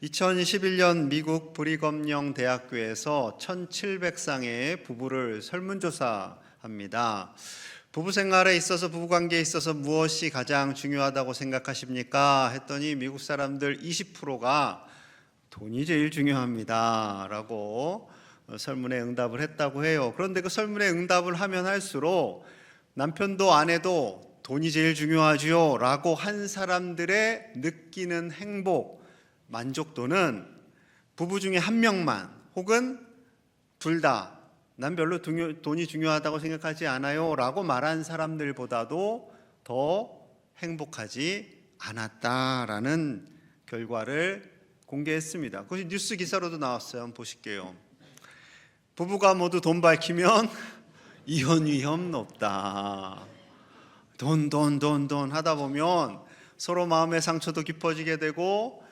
2011년 미국 브리검영 대학교에서 1700쌍의 부부를 설문조사합니다. 부부 생활에 있어서, 부부관계에 있어서 무엇이 가장 중요하다고 생각하십니까? 했더니 미국 사람들 20%가 돈이 제일 중요합니다 라고 설문에 응답을 했다고 해요. 그런데 그 설문에 응답을 하면 할수록 남편도 아내도 돈이 제일 중요하지요 라고 한 사람들의 느끼는 행복, 만족도는 부부 중에 한 명만 혹은 둘 다 난 별로 돈이 중요하다고 생각하지 않아요 라고 말한 사람들보다도 더 행복하지 않았다라는 결과를 공개했습니다. 그것이 뉴스 기사로도 나왔어요. 한번 보실게요. 부부가 모두 돈 밝히면 이혼 위험 높다. 돈 하다 보면 서로 마음의 상처도 깊어지게 되고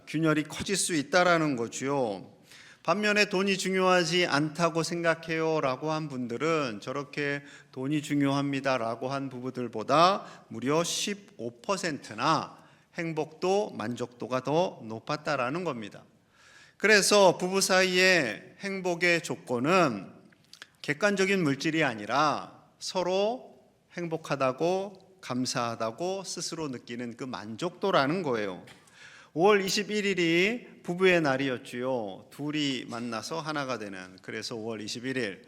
균열이 커질 수 있다라는 거죠. 반면에 돈이 중요하지 않다고 생각해요 라고 한 분들은 저렇게 돈이 중요합니다 라고 한 부부들보다 무려 15%나 행복도 만족도가 더 높았다라는 겁니다. 그래서 부부 사이의 행복의 조건은 객관적인 물질이 아니라 서로 행복하다고 감사하다고 스스로 느끼는 그 만족도라는 거예요. 5월 21일이 부부의 날이었지요. 둘이 만나서 하나가 되는, 그래서 5월 21일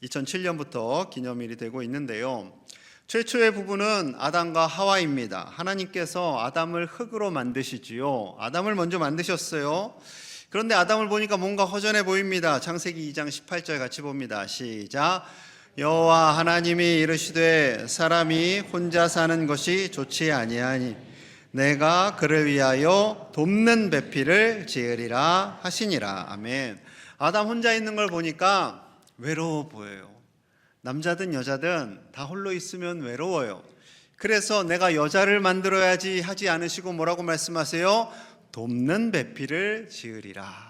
2007년부터 기념일이 되고 있는데요. 최초의 부부는 아담과 하와입니다. 하나님께서 아담을 흙으로 만드시지요. 아담을 먼저 만드셨어요. 그런데 아담을 보니까 뭔가 허전해 보입니다. 창세기 2장 18절 같이 봅니다. 시작. 여호와 하나님이 이르시되 사람이 혼자 사는 것이 좋지 아니하니 내가 그를 위하여 돕는 배필을 지으리라 하시니라. 아멘. 아담 혼자 있는 걸 보니까 외로워 보여요. 남자든 여자든 다 홀로 있으면 외로워요. 그래서 내가 여자를 만들어야지 하지 않으시고 뭐라고 말씀하세요? 돕는 배필을 지으리라.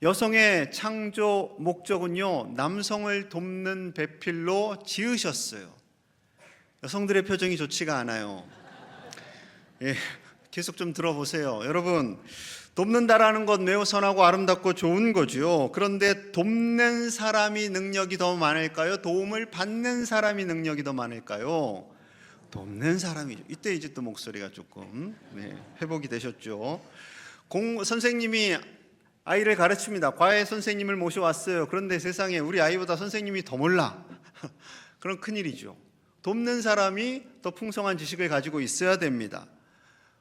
여성의 창조 목적은요, 남성을 돕는 배필로 지으셨어요. 여성들의 표정이 좋지가 않아요. 계속 좀 들어보세요. 여러분, 돕는다라는 건 매우 선하고 아름답고 좋은 거죠. 그런데 돕는 사람이 능력이 더 많을까요? 도움을 받는 사람이 능력이 더 많을까요? 돕는 사람이죠. 이때 이제 또 목소리가 조금 회복이 되셨죠. 선생님이 아이를 가르칩니다. 과외 선생님을 모셔왔어요. 그런데 세상에 우리 아이보다 선생님이 더 몰라. 그럼 큰일이죠. 돕는 사람이 더 풍성한 지식을 가지고 있어야 됩니다.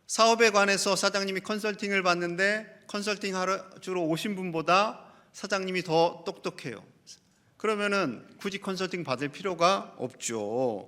사업에 관해서 사장님이 컨설팅을 받는데 컨설팅 주러 오신 분보다 사장님이 더 똑똑해요. 그러면은 굳이 컨설팅 받을 필요가 없죠.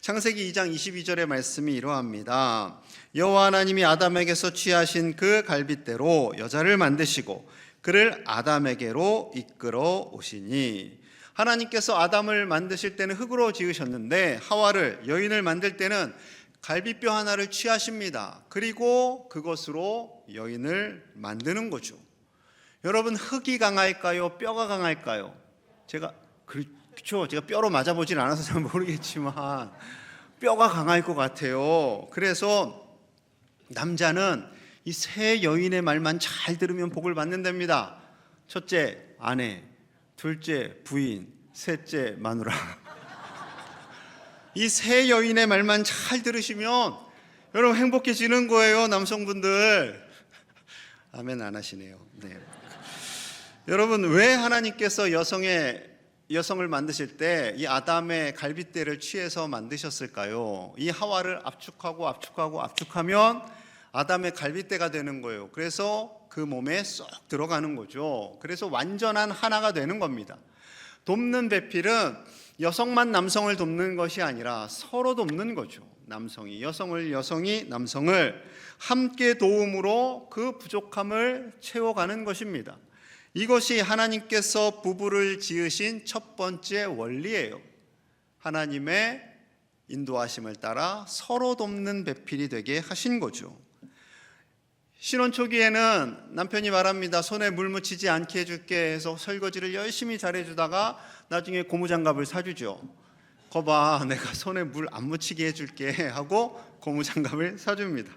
창세기 2장 22절의 말씀이 이러합니다. 여호와 하나님이 아담에게서 취하신 그 갈빗대로 여자를 만드시고 그를 아담에게로 이끌어 오시니. 하나님께서 아담을 만드실 때는 흙으로 지으셨는데 하와를, 여인을 만들 때는 갈비뼈 하나를 취하십니다. 그리고 그것으로 여인을 만드는 거죠. 여러분, 흙이 강할까요? 뼈가 강할까요? 제가 뼈로 맞아보진 않아서 잘 모르겠지만 뼈가 강할 것 같아요. 그래서 남자는 이 세 여인의 말만 잘 들으면 복을 받는답니다. 첫째, 아내. 둘째, 부인. 셋째, 마누라. 이 세 여인의 말만 잘 들으시면 여러분 행복해지는 거예요. 남성분들 아멘 안 하시네요. 여러분, 왜 하나님께서 여성을 만드실 때 이 아담의 갈빗대를 취해서 만드셨을까요? 이 하와를 압축하면 아담의 갈빗대가 되는 거예요. 그래서 그 몸에 쏙 들어가는 거죠. 그래서 완전한 하나가 되는 겁니다. 돕는 배필은 여성만 남성을 돕는 것이 아니라 서로 돕는 거죠. 남성이 여성을, 여성이 남성을 함께 도움으로 그 부족함을 채워가는 것입니다. 이것이 하나님께서 부부를 지으신 첫 번째 원리예요. 하나님의 인도하심을 따라 서로 돕는 배필이 되게 하신 거죠. 신혼 초기에는 남편이 말합니다. 손에 물 묻히지 않게 해줄게 해서 설거지를 열심히 잘해주다가 나중에 고무장갑을 사주죠. 거봐, 내가 손에 물 안 묻히게 해줄게 하고 고무장갑을 사줍니다.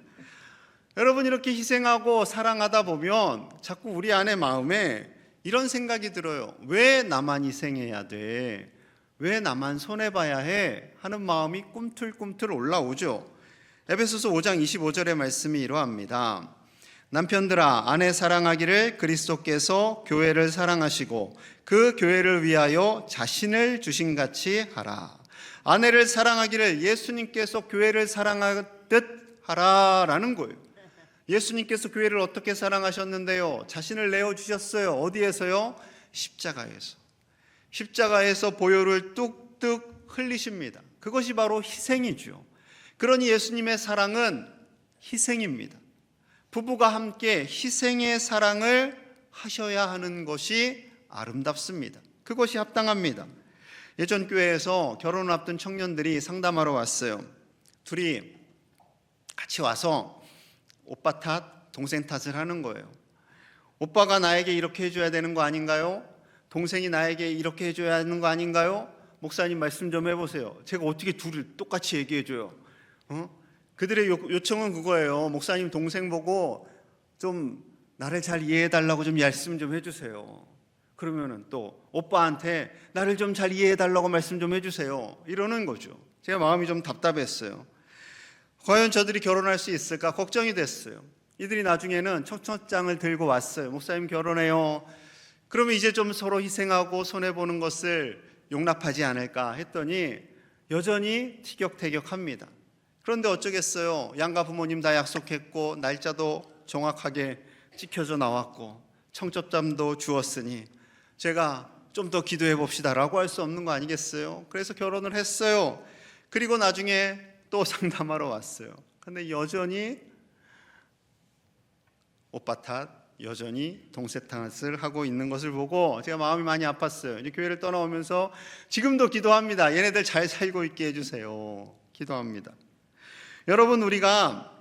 여러분, 이렇게 희생하고 사랑하다 보면 자꾸 우리 안에 마음에 이런 생각이 들어요. 왜 나만 희생해야 돼? 왜 나만 손해봐야 해? 하는 마음이 꿈틀꿈틀 올라오죠. 에베소서 5장 25절의 말씀이 이러합니다. 남편들아, 아내 사랑하기를 그리스도께서 교회를 사랑하시고 그 교회를 위하여 자신을 주신같이 하라. 아내를 사랑하기를 예수님께서 교회를 사랑하듯 하라라는 거예요. 예수님께서 교회를 어떻게 사랑하셨는데요? 자신을 내어주셨어요. 어디에서요? 십자가에서. 십자가에서 보혈을 뚝뚝 흘리십니다. 그것이 바로 희생이죠. 그러니 예수님의 사랑은 희생입니다. 부부가 함께 희생의 사랑을 하셔야 하는 것이 아름답습니다. 그것이 합당합니다. 예전 교회에서 결혼을 앞둔 청년들이 상담하러 왔어요. 둘이 같이 와서 오빠 탓, 동생 탓을 하는 거예요. 오빠가 나에게 이렇게 해줘야 되는 거 아닌가요? 동생이 나에게 이렇게 해줘야 하는 거 아닌가요? 목사님 말씀 좀 해보세요. 제가 어떻게 둘을 똑같이 얘기해줘요? 그들의 요청은 그거예요. 목사님 동생 보고 좀 나를 잘 이해해달라고 좀 말씀 좀 해주세요. 그러면은 또 오빠한테 나를 좀 잘 이해해달라고 말씀 좀 해주세요. 이러는 거죠. 제가 마음이 좀 답답했어요. 과연 저들이 결혼할 수 있을까 걱정이 됐어요. 이들이 나중에는 청첩장을 들고 왔어요. 목사님 결혼해요. 그러면 이제 좀 서로 희생하고 손해보는 것을 용납하지 않을까 했더니 여전히 티격태격합니다. 그런데 어쩌겠어요. 양가 부모님 다 약속했고 날짜도 정확하게 찍혀져 나왔고 청첩장도 주었으니 제가 좀 더 기도해 봅시다라고 할 수 없는 거 아니겠어요? 그래서 결혼을 했어요. 그리고 나중에 또 상담하러 왔어요. 근데 여전히 오빠 탓, 여전히 동생 탓을 하고 있는 것을 보고 제가 마음이 많이 아팠어요. 이제 교회를 떠나오면서 지금도 기도합니다. 얘네들 잘 살고 있게 해주세요. 기도합니다. 여러분, 우리가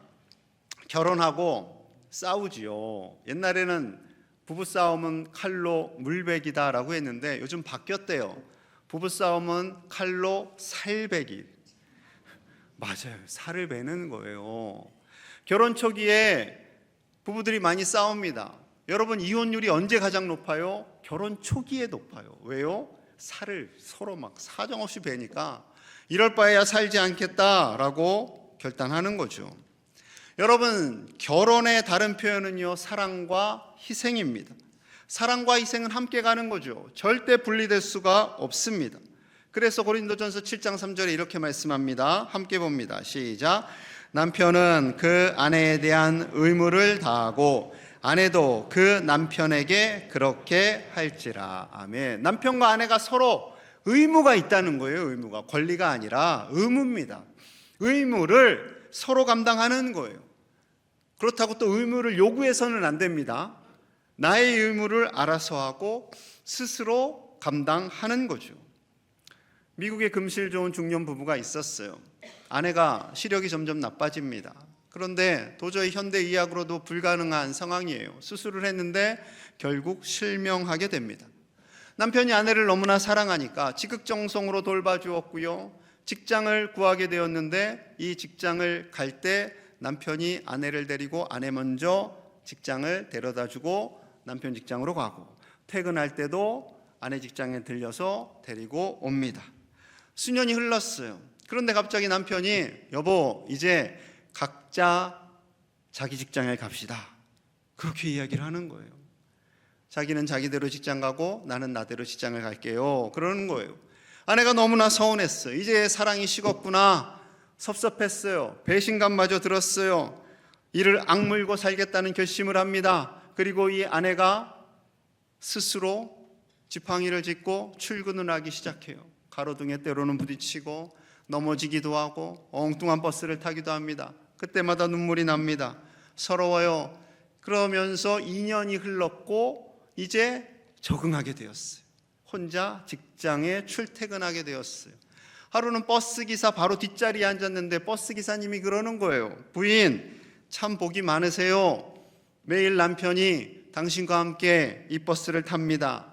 결혼하고 싸우지요. 옛날에는 부부싸움은 칼로 물베기다라고 했는데 요즘 바뀌었대요. 부부싸움은 칼로 살베기. 맞아요. 살을 베는 거예요. 결혼 초기에 부부들이 많이 싸웁니다. 여러분, 이혼율이 언제 가장 높아요? 결혼 초기에 높아요. 왜요? 살을 서로 막 사정없이 베니까 이럴 바에야 살지 않겠다라고 결단하는 거죠. 여러분, 결혼의 다른 표현은요, 사랑과 희생입니다. 사랑과 희생은 함께 가는 거죠. 절대 분리될 수가 없습니다. 그래서 고린도전서 7장 3절에 이렇게 말씀합니다. 함께 봅니다. 시작. 남편은 그 아내에 대한 의무를 다하고 아내도 그 남편에게 그렇게 할지라. 아멘. 남편과 아내가 서로 의무가 있다는 거예요. 의무가 권리가 아니라 의무입니다. 의무를 서로 감당하는 거예요. 그렇다고 또 의무를 요구해서는 안 됩니다. 나의 의무를 알아서 하고 스스로 감당하는 거죠. 미국에 금실 좋은 중년 부부가 있었어요. 아내가 시력이 점점 나빠집니다. 그런데 도저히 현대의학으로도 불가능한 상황이에요. 수술을 했는데 결국 실명하게 됩니다. 남편이 아내를 너무나 사랑하니까 지극정성으로 돌봐주었고요. 직장을 구하게 되었는데 이 직장을 갈 때 남편이 아내를 데리고 아내 먼저 직장을 데려다주고 남편 직장으로 가고 퇴근할 때도 아내 직장에 들려서 데리고 옵니다. 수년이 흘렀어요. 그런데 갑자기 남편이 여보 이제 각자 자기 직장에 갑시다. 그렇게 이야기를 하는 거예요. 자기는 자기대로 직장 가고 나는 나대로 직장을 갈게요. 그러는 거예요. 아내가 너무나 서운했어요. 이제 사랑이 식었구나. 섭섭했어요. 배신감마저 들었어요. 이를 악물고 살겠다는 결심을 합니다. 그리고 이 아내가 스스로 지팡이를 짚고 출근을 하기 시작해요. 가로등에 때로는 부딪히고 넘어지기도 하고 엉뚱한 버스를 타기도 합니다. 그때마다 눈물이 납니다. 서러워요. 그러면서 2년이 흘렀고 이제 적응하게 되었어요. 혼자 직장에 출퇴근하게 되었어요. 하루는 버스기사 바로 뒷자리에 앉았는데 버스기사님이 그러는 거예요. 부인, 참 복이 많으세요. 매일 남편이 당신과 함께 이 버스를 탑니다.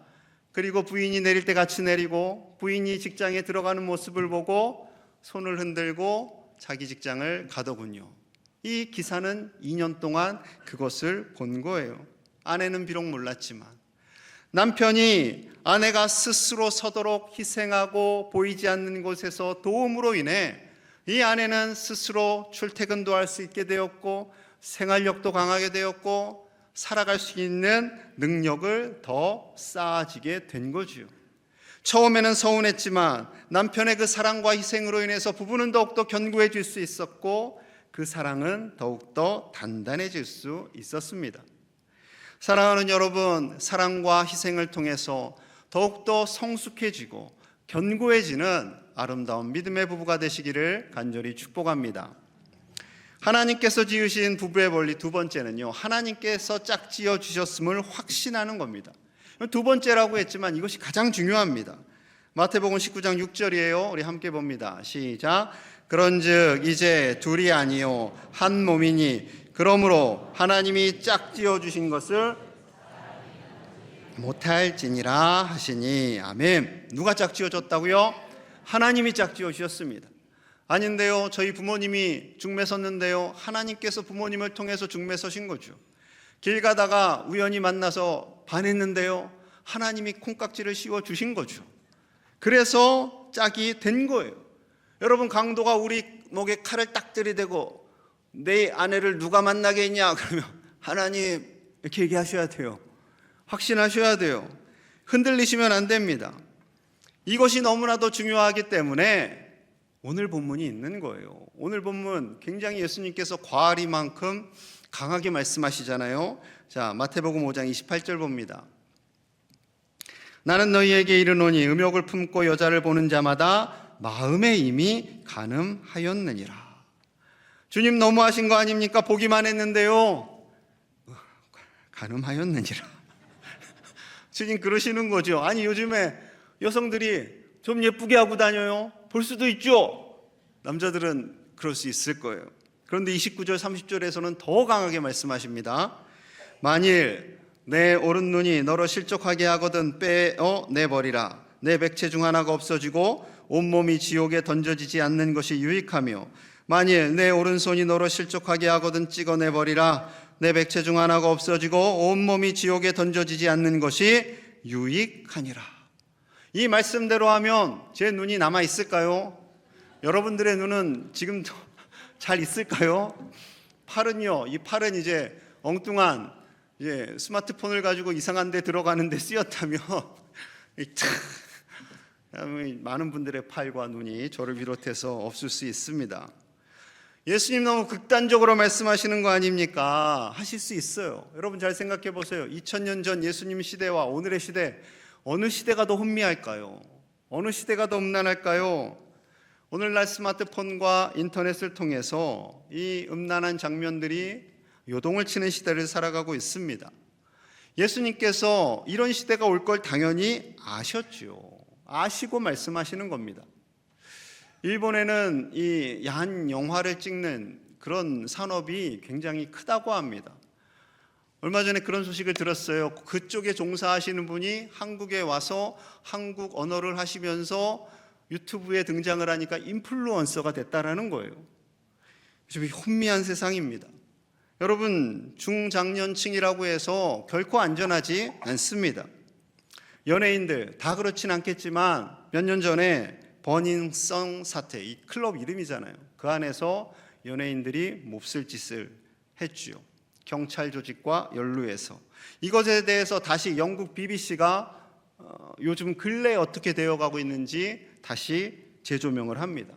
그리고 부인이 내릴 때 같이 내리고 부인이 직장에 들어가는 모습을 보고 손을 흔들고 자기 직장을 가더군요. 이 기사는 2년 동안 그것을 본 거예요. 아내는 비록 몰랐지만 남편이 아내가 스스로 서도록 희생하고 보이지 않는 곳에서 도움으로 인해 이 아내는 스스로 출퇴근도 할 수 있게 되었고 생활력도 강하게 되었고 살아갈 수 있는 능력을 더 쌓아지게 된 거지요. 처음에는 서운했지만 남편의 그 사랑과 희생으로 인해서 부부는 더욱더 견고해질 수 있었고 그 사랑은 더욱더 단단해질 수 있었습니다. 사랑하는 여러분, 사랑과 희생을 통해서 더욱더 성숙해지고 견고해지는 아름다운 믿음의 부부가 되시기를 간절히 축복합니다. 하나님께서 지으신 부부의 원리 두 번째는요, 하나님께서 짝지어 주셨음을 확신하는 겁니다. 두 번째라고 했지만 이것이 가장 중요합니다. 마태복음 19장 6절이에요. 우리 함께 봅니다. 시작. 그런즉 이제 둘이 아니요 한 몸이니 그러므로 하나님이 짝지어 주신 것을 못할지니라 하시니. 아멘. 누가 짝지어 줬다고요? 하나님이 짝지어 주셨습니다. 아닌데요, 저희 부모님이 중매 섰는데요, 하나님께서 부모님을 통해서 중매 서신 거죠. 길 가다가 우연히 만나서 반했는데요, 하나님이 콩깍지를 씌워 주신 거죠. 그래서 짝이 된 거예요. 여러분, 강도가 우리 목에 칼을 딱 들이대고 내 아내를 누가 만나게 했냐 그러면 하나님 이렇게 얘기하셔야 돼요. 확신하셔야 돼요. 흔들리시면 안 됩니다. 이것이 너무나도 중요하기 때문에 오늘 본문이 있는 거예요. 오늘 본문 굉장히 예수님께서 과하리만큼 강하게 말씀하시잖아요. 자, 마태복음 5장 28절 봅니다. 나는 너희에게 이르노니 음욕을 품고 여자를 보는 자마다 마음에 이미 간음하였느니라. 주님 너무하신 거 아닙니까? 보기만 했는데요, 간음하였느니라. 주님 그러시는 거죠. 아니, 요즘에 여성들이 좀 예쁘게 하고 다녀요. 볼 수도 있죠. 남자들은 그럴 수 있을 거예요. 그런데 29절 30절에서는 더 강하게 말씀하십니다. 만일 내 오른눈이 너로 실족하게 하거든 빼어 내버리라. 내 백체 중 하나가 없어지고 온몸이 지옥에 던져지지 않는 것이 유익하며 만일 내 오른손이 너로 실족하게 하거든 찍어내버리라. 내 백체 중 하나가 없어지고 온몸이 지옥에 던져지지 않는 것이 유익하니라. 이 말씀대로 하면 제 눈이 남아있을까요? 여러분들의 눈은 지금 잘 있을까요? 팔은요, 이 팔은 이제 엉뚱한 스마트폰을 가지고 이상한 데 들어가는데 쓰였다면 많은 분들의 팔과 눈이 저를 비롯해서 없을 수 있습니다. 예수님 너무 극단적으로 말씀하시는 거 아닙니까? 하실 수 있어요. 여러분 잘 생각해 보세요. 2000년 전 예수님 시대와 오늘의 시대, 어느 시대가 더 혼미할까요? 어느 시대가 더 음란할까요? 오늘날 스마트폰과 인터넷을 통해서 이 음란한 장면들이 요동을 치는 시대를 살아가고 있습니다. 예수님께서 이런 시대가 올 걸 당연히 아셨죠. 아시고 말씀하시는 겁니다. 일본에는 이 야한 영화를 찍는 그런 산업이 굉장히 크다고 합니다. 얼마 전에 그런 소식을 들었어요. 그쪽에 종사하시는 분이 한국에 와서 한국 언어를 하시면서 유튜브에 등장을 하니까 인플루언서가 됐다라는 거예요. 좀 혼미한 세상입니다. 여러분, 중장년층이라고 해서 결코 안전하지 않습니다. 연예인들 다 그렇진 않겠지만 몇 년 전에 버닝썬 사태, 이 클럽 이름이잖아요. 그 안에서 연예인들이 몹쓸 짓을 했죠. 경찰 조직과 연루해서. 이것에 대해서 다시 영국 BBC가 요즘 근래에 어떻게 되어가고 있는지 다시 재조명을 합니다.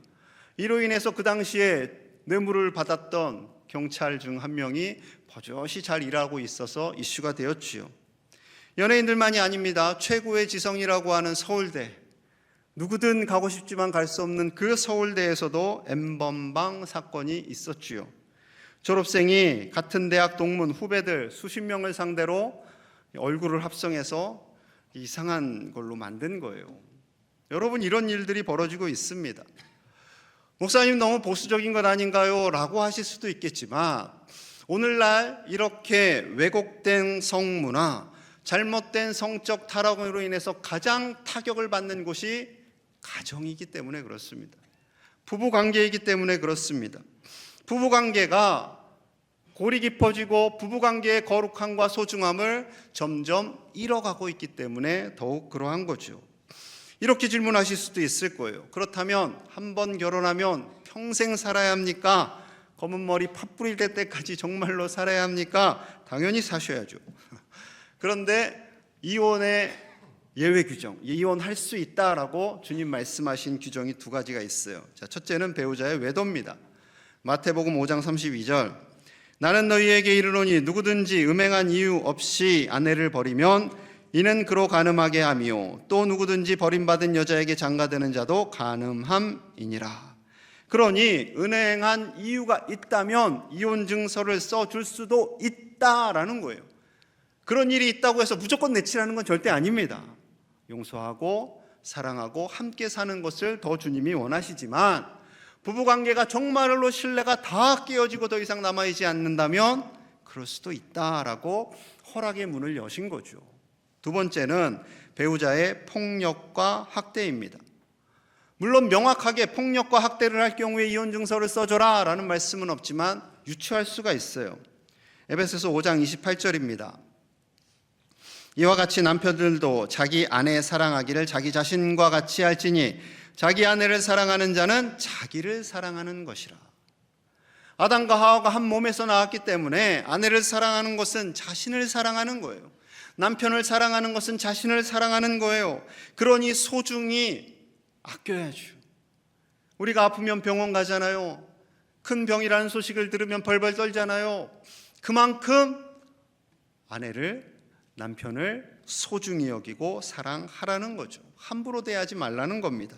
이로 인해서 그 당시에 뇌물을 받았던 경찰 중 한 명이 버젓이 잘 일하고 있어서 이슈가 되었지요. 연예인들만이 아닙니다. 최고의 지성이라고 하는 서울대, 누구든 가고 싶지만 갈 수 없는 그 서울대에서도 N번방 사건이 있었지요. 졸업생이 같은 대학 동문 후배들 수십 명을 상대로 얼굴을 합성해서 이상한 걸로 만든 거예요. 여러분, 이런 일들이 벌어지고 있습니다. 목사님 너무 보수적인 것 아닌가요? 라고 하실 수도 있겠지만 오늘날 이렇게 왜곡된 성문화, 잘못된 성적 타락으로 인해서 가장 타격을 받는 곳이 가정이기 때문에 그렇습니다. 부부관계이기 때문에 그렇습니다. 부부관계가 골이 깊어지고 부부관계의 거룩함과 소중함을 점점 잃어가고 있기 때문에 더욱 그러한 거죠. 이렇게 질문하실 수도 있을 거예요. 그렇다면 한 번 결혼하면 평생 살아야 합니까? 검은 머리 팥 뿌릴 때까지 정말로 살아야 합니까? 당연히 사셔야죠. 그런데 이혼의 예외 규정, 이혼할 수 있다라고 주님 말씀하신 규정이 두 가지가 있어요. 자, 첫째는 배우자의 외도입니다. 마태복음 5장 32절, 나는 너희에게 이르노니 누구든지 음행한 이유 없이 아내를 버리면 이는 그로 간음하게 하며 또 누구든지 버림받은 여자에게 장가드는 자도 간음함이니라. 그러니 은행한 이유가 있다면 이혼 증서를 써줄 수도 있다라는 거예요. 그런 일이 있다고 해서 무조건 내치라는 건 절대 아닙니다. 용서하고 사랑하고 함께 사는 것을 더 주님이 원하시지만, 부부관계가 정말로 신뢰가 다 깨어지고 더 이상 남아있지 않는다면 그럴 수도 있다라고 허락의 문을 여신 거죠. 두 번째는 배우자의 폭력과 학대입니다. 물론 명확하게 폭력과 학대를 할 경우에 이혼 증서를 써줘라 라는 말씀은 없지만 유추할 수가 있어요. 에베소서 5장 28절입니다. 이와 같이 남편들도 자기 아내 사랑하기를 자기 자신과 같이 할지니 자기 아내를 사랑하는 자는 자기를 사랑하는 것이라. 아담과 하와가 한 몸에서 나왔기 때문에 아내를 사랑하는 것은 자신을 사랑하는 거예요. 남편을 사랑하는 것은 자신을 사랑하는 거예요. 그러니 소중히 아껴야죠. 우리가 아프면 병원 가잖아요. 큰 병이라는 소식을 들으면 벌벌 떨잖아요. 그만큼 아내를, 남편을 소중히 여기고 사랑하라는 거죠. 함부로 대하지 말라는 겁니다.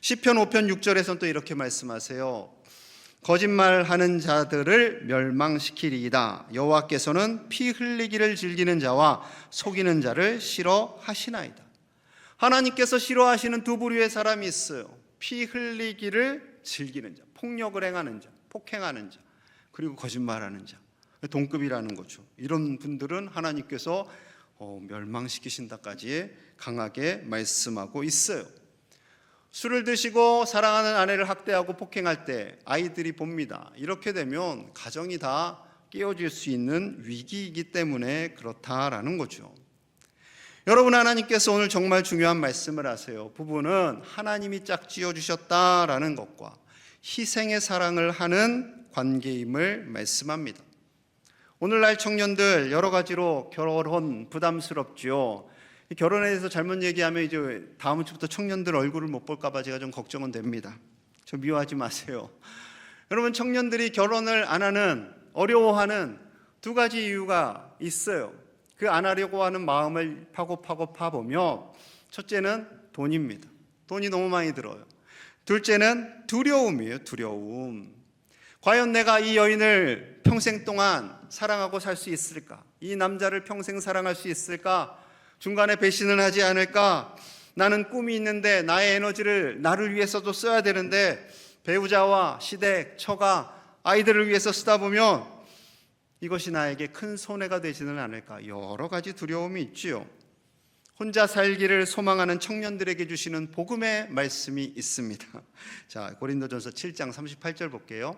시편 5편 6절에서는 또 이렇게 말씀하세요. 거짓말하는 자들을 멸망시키리이다. 여호와께서는 피 흘리기를 즐기는 자와 속이는 자를 싫어하시나이다. 하나님께서 싫어하시는 두 부류의 사람이 있어요. 피 흘리기를 즐기는 자, 폭력을 행하는 자, 폭행하는 자, 그리고 거짓말하는 자, 동급이라는 거죠. 이런 분들은 하나님께서 멸망시키신다까지 강하게 말씀하고 있어요. 술을 드시고 사랑하는 아내를 학대하고 폭행할 때 아이들이 봅니다. 이렇게 되면 가정이 다 깨어질 수 있는 위기이기 때문에 그렇다라는 거죠. 여러분, 하나님께서 오늘 정말 중요한 말씀을 하세요. 부부는 하나님이 짝지어 주셨다라는 것과 희생의 사랑을 하는 관계임을 말씀합니다. 오늘날 청년들 여러 가지로 결혼 부담스럽죠. 결혼에 대해서 잘못 얘기하면 이제 다음 주부터 청년들 얼굴을 못 볼까 봐 제가 좀 걱정은 됩니다. 저 미워하지 마세요. 여러분, 청년들이 결혼을 안 하는, 어려워하는 두 가지 이유가 있어요. 그 안 하려고 하는 마음을 파고 파보면, 첫째는 돈입니다. 돈이 너무 많이 들어요. 둘째는 두려움이에요. 두려움. 과연 내가 이 여인을 평생 동안 사랑하고 살 수 있을까? 이 남자를 평생 사랑할 수 있을까? 중간에 배신을 하지 않을까? 나는 꿈이 있는데 나의 에너지를 나를 위해서도 써야 되는데 배우자와 시댁, 처가, 아이들을 위해서 쓰다 보면 이것이 나에게 큰 손해가 되지는 않을까? 여러 가지 두려움이 있지요. 혼자 살기를 소망하는 청년들에게 주시는 복음의 말씀이 있습니다. 자, 고린도전서 7장 38절 볼게요.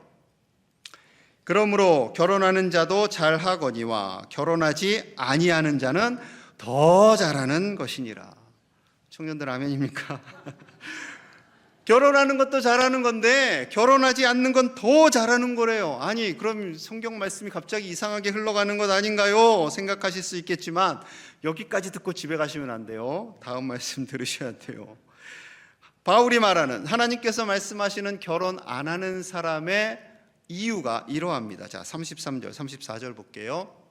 그러므로 결혼하는 자도 잘하거니와 결혼하지 아니하는 자는 더 잘하는 것이니라. 청년들 아멘입니까? 결혼하는 것도 잘하는 건데 결혼하지 않는 건 더 잘하는 거래요. 아니, 그럼 성경 말씀이 갑자기 이상하게 흘러가는 것 아닌가요? 생각하실 수 있겠지만 여기까지 듣고 집에 가시면 안 돼요. 다음 말씀 들으셔야 돼요. 바울이 말하는, 하나님께서 말씀하시는 결혼 안 하는 사람의 이유가 이러합니다. 자, 33절, 34절 볼게요.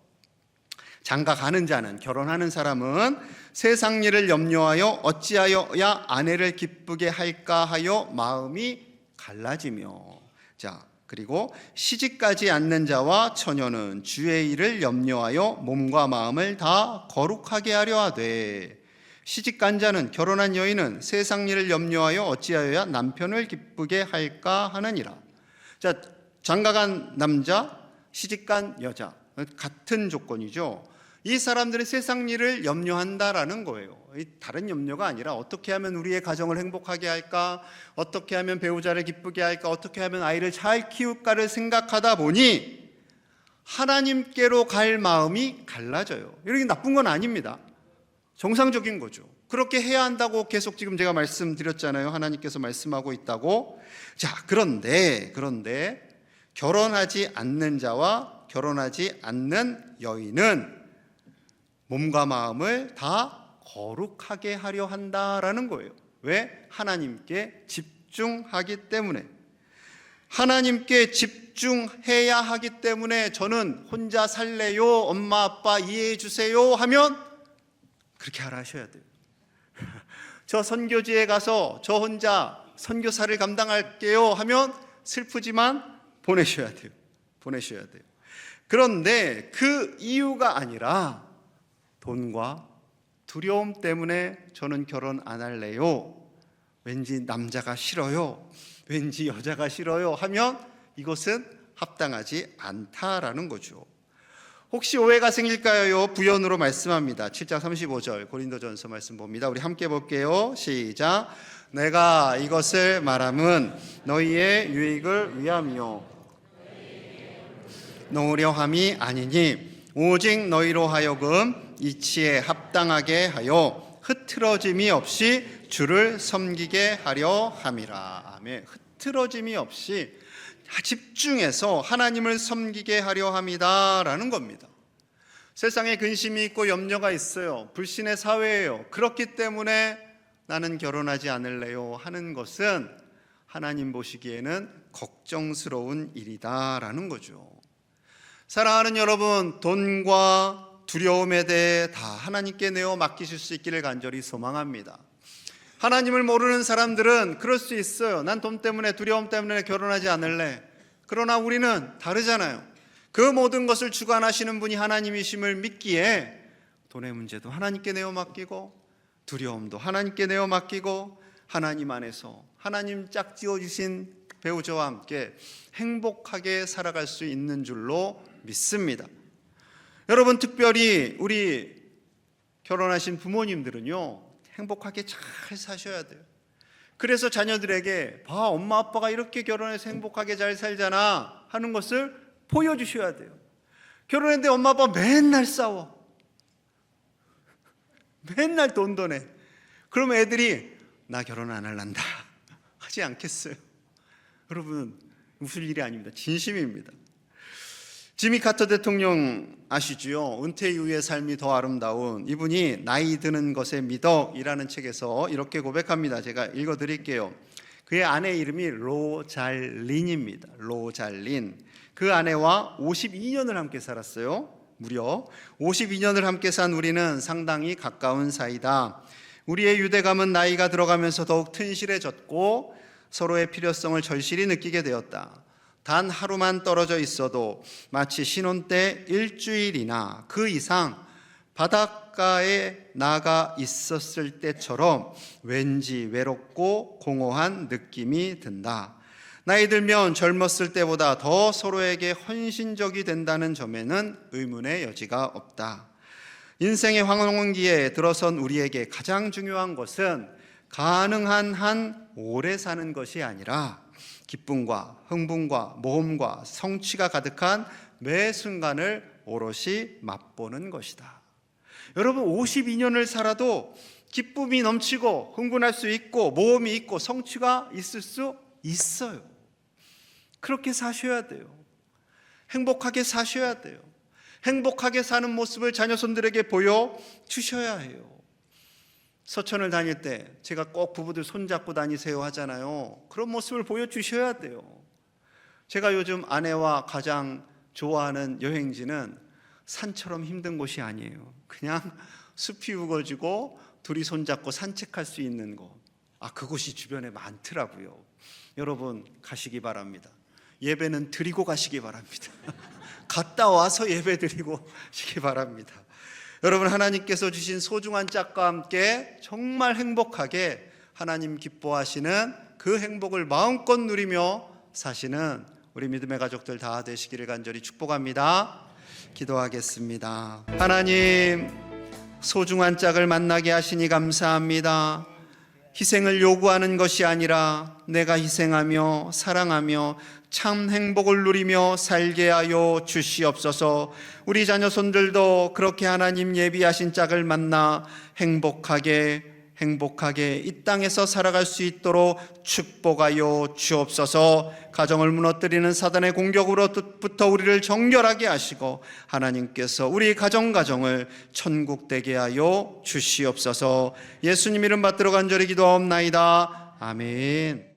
장가 가는 자는, 결혼하는 사람은 세상 일을 염려하여 어찌하여야 아내를 기쁘게 할까 하여 마음이 갈라지며, 자, 그리고 시집가지 않는 자와 처녀는 주의 일을 염려하여 몸과 마음을 다 거룩하게 하려 하되, 시집간 자는, 결혼한 여인은 세상 일을 염려하여 어찌하여야 남편을 기쁘게 할까 하느니라. 자, 장가간 남자, 시집간 여자, 같은 조건이죠. 이 사람들은 세상 일을 염려한다라는 거예요. 다른 염려가 아니라 어떻게 하면 우리의 가정을 행복하게 할까, 어떻게 하면 배우자를 기쁘게 할까, 어떻게 하면 아이를 잘 키울까를 생각하다 보니 하나님께로 갈 마음이 갈라져요. 이게 나쁜 건 아닙니다. 정상적인 거죠. 그렇게 해야 한다고 계속 지금 제가 말씀드렸잖아요. 하나님께서 말씀하고 있다고. 자, 그런데 결혼하지 않는 자와 결혼하지 않는 여인은 몸과 마음을 다 거룩하게 하려 한다라는 거예요. 왜? 하나님께 집중하기 때문에. 하나님께 집중해야 하기 때문에 저는 혼자 살래요, 엄마 아빠 이해해 주세요 하면 그렇게 하라 하셔야 돼요. 저 선교지에 가서 저 혼자 선교사를 감당할게요 하면 슬프지만 보내셔야 돼요. 그런데 그 이유가 아니라 돈과 두려움 때문에 저는 결혼 안 할래요, 왠지 남자가 싫어요, 왠지 여자가 싫어요 하면 이것은 합당하지 않다라는 거죠. 혹시 오해가 생길까요? 부연으로 말씀합니다. 7장 35절 고린도전서 말씀 봅니다. 우리 함께 볼게요. 시작. 내가 이것을 말함은 너희의 유익을 위함이요 노려함이 아니니 오직 너희로 하여금 이치에 합당하게 하여 흐트러짐이 없이 주를 섬기게 하려 함이라. 아멘. 흐트러짐이 없이 집중해서 하나님을 섬기게 하려 함이다라는 겁니다. 세상에 근심이 있고 염려가 있어요. 불신의 사회예요. 그렇기 때문에 나는 결혼하지 않을래요 하는 것은 하나님 보시기에는 걱정스러운 일이다라는 거죠. 사랑하는 여러분, 돈과 두려움에 대해 다 하나님께 내어 맡기실 수 있기를 간절히 소망합니다. 하나님을 모르는 사람들은 그럴 수 있어요. 난 돈 때문에, 두려움 때문에 결혼하지 않을래. 그러나 우리는 다르잖아요. 그 모든 것을 주관하시는 분이 하나님이심을 믿기에 돈의 문제도 하나님께 내어 맡기고 두려움도 하나님께 내어 맡기고 하나님 안에서 하나님 짝지어 주신 배우자와 함께 행복하게 살아갈 수 있는 줄로 믿습니다. 여러분, 특별히 우리 결혼하신 부모님들은요, 행복하게 잘 사셔야 돼요. 그래서 자녀들에게 봐, 엄마 아빠가 이렇게 결혼해서 행복하게 잘 살잖아 하는 것을 보여주셔야 돼요. 결혼했는데 엄마 아빠 맨날 싸워, 맨날 돈 내. 그러면 애들이 나 결혼 안 할란다 하지 않겠어요? 여러분, 웃을 일이 아닙니다. 진심입니다. 지미 카터 대통령 아시죠? 은퇴 이후의 삶이 더 아름다운, 이분이 나이 드는 것의 미덕이라는 책에서 이렇게 고백합니다. 제가 읽어드릴게요. 그의 아내 이름이 로잘린입니다. 로잘린. 그 아내와 52년을 함께 살았어요. 무려 52년을 함께 산 우리는 상당히 가까운 사이다. 우리의 유대감은 나이가 들어가면서 더욱 튼실해졌고 서로의 필요성을 절실히 느끼게 되었다. 단 하루만 떨어져 있어도 마치 신혼 때 일주일이나 그 이상 바닷가에 나가 있었을 때처럼 왠지 외롭고 공허한 느낌이 든다. 나이 들면 젊었을 때보다 더 서로에게 헌신적이 된다는 점에는 의문의 여지가 없다. 인생의 황혼기에 들어선 우리에게 가장 중요한 것은 가능한 한 오래 사는 것이 아니라 기쁨과 흥분과 모험과 성취가 가득한 매 순간을 오롯이 맛보는 것이다. 여러분, 52년을 살아도 기쁨이 넘치고 흥분할 수 있고 모험이 있고 성취가 있을 수 있어요. 그렇게 사셔야 돼요. 행복하게 사셔야 돼요. 행복하게 사는 모습을 자녀손들에게 보여주셔야 해요. 서천을 다닐 때 제가 꼭 부부들 손잡고 다니세요 하잖아요. 그런 모습을 보여주셔야 돼요. 제가 요즘 아내와 가장 좋아하는 여행지는 산처럼 힘든 곳이 아니에요. 그냥 숲이 우거지고 둘이 손잡고 산책할 수 있는 곳. 그곳이 주변에 많더라고요. 여러분, 가시기 바랍니다. 예배는 드리고 가시기 바랍니다. 갔다 와서 예배 드리고 가시기 바랍니다. 여러분, 하나님께서 주신 소중한 짝과 함께 정말 행복하게 하나님 기뻐하시는 그 행복을 마음껏 누리며 사시는 우리 믿음의 가족들 다 되시기를 간절히 축복합니다. 기도하겠습니다. 하나님, 소중한 짝을 만나게 하시니 감사합니다. 희생을 요구하는 것이 아니라 내가 희생하며 사랑하며 참 행복을 누리며 살게 하여 주시옵소서. 우리 자녀손들도 그렇게 하나님 예비하신 짝을 만나 행복하게 이 땅에서 살아갈 수 있도록 축복하여 주옵소서. 가정을 무너뜨리는 사단의 공격으로부터 우리를 정결하게 하시고 하나님께서 우리 가정을 천국 되게 하여 주시옵소서. 예수님 이름 받들어 간절히 기도하옵나이다. 아멘.